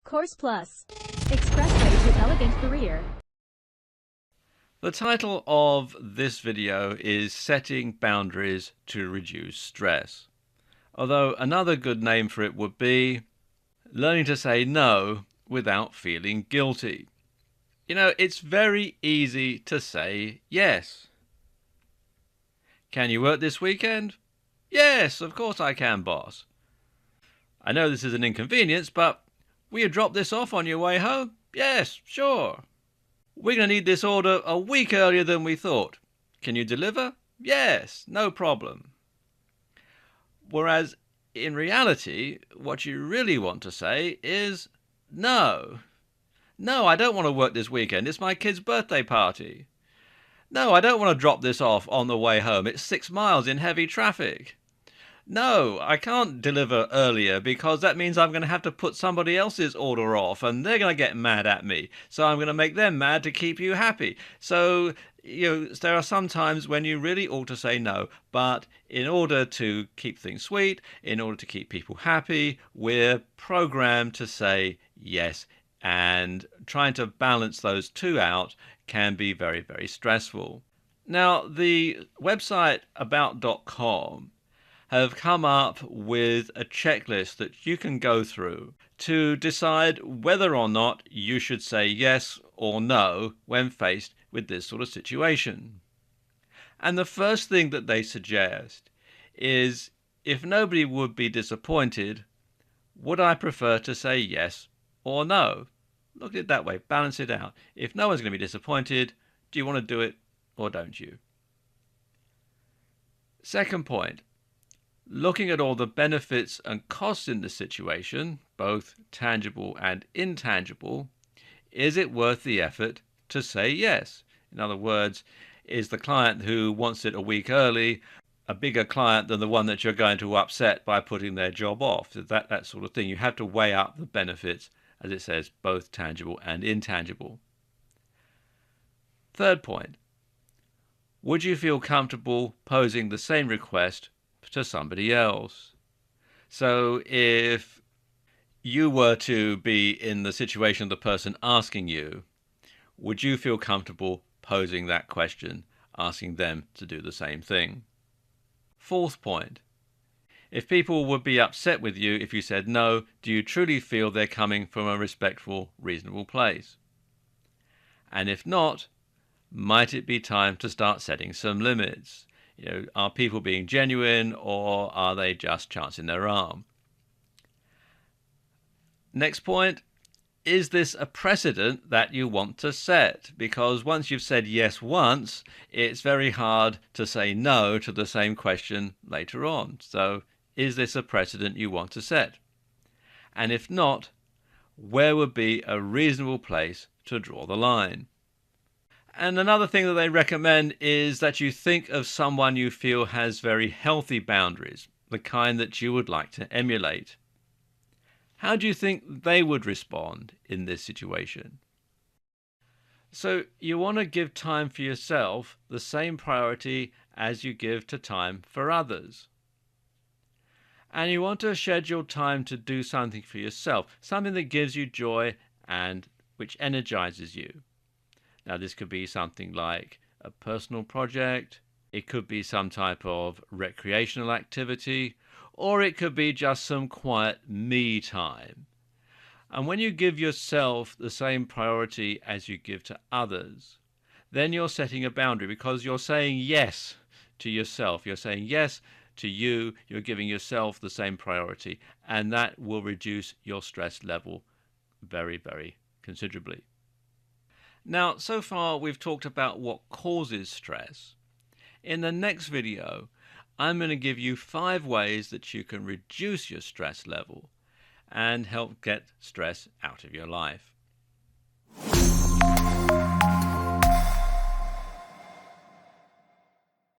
Course Plus. Expressway to elegant career. The title of this video is Setting Boundaries to Reduce Stress. Although another good name for it would be Learning to Say No Without Feeling Guilty. You know, it's very easy to say yes. Can you work this weekend? Yes, of course I can, boss. I know this is an inconvenience, but will you drop this off on your way home? Yes, sure. We're going to need this order a week earlier than we thought. Can you deliver? Yes, no problem. Whereas in reality, what you really want to say is no. No, I don't want to work this weekend. It's my kid's birthday party. No, I don't want to drop this off on the way home. It's 6 miles in heavy traffic. No, I can't deliver earlier because that means I'm going to have to put somebody else's order off and they're going to get mad at me. So I'm going to make them mad to keep you happy. So, there are some times when you really ought to say no, but in order to keep things sweet, in order to keep people happy, we're programmed to say yes. And trying to balance those two out can be very, very stressful. Now, the website about.com have come up with a checklist that you can go through to decide whether or not you should say yes or no when faced with this sort of situation. And the first thing that they suggest is, if nobody would be disappointed, would I prefer to say yes or no? Look at it that way, balance it out. If no one's going to be disappointed, do you want to do it or don't you? Second point, looking at all the benefits and costs in the situation, both tangible and intangible, is it worth the effort to say yes? In other words, is the client who wants it a week early a bigger client than the one that you're going to upset by putting their job off? That sort of thing. You have to weigh up the benefits, as it says, both tangible and intangible. Third point, would you feel comfortable posing the same request to somebody else? So if you were to be in the situation of the person asking you, would you feel comfortable posing that question, asking them to do the same thing? Fourth point, if people would be upset with you if you said no, do you truly feel they're coming from a respectful, reasonable place? And if not, might it be time to start setting some limits? Are people being genuine or are they just chancing their arm? Next point, is this a precedent that you want to set? Because once you've said yes once, it's very hard to say no to the same question later on. So is this a precedent you want to set? And if not, where would be a reasonable place to draw the line? And another thing that they recommend is that you think of someone you feel has very healthy boundaries, the kind that you would like to emulate. How do you think they would respond in this situation? So you want to give time for yourself the same priority as you give to time for others. And you want to schedule time to do something for yourself, something that gives you joy and which energizes you. Now, this could be something like a personal project, it could be some type of recreational activity, or it could be just some quiet me time. And when you give yourself the same priority as you give to others, then you're setting a boundary because you're saying yes to yourself. You're saying yes to you, you're giving yourself the same priority, and that will reduce your stress level very, very considerably. Now, so far we've talked about what causes stress. In the next video, I'm going to give you 5 ways that you can reduce your stress level and help get stress out of your life.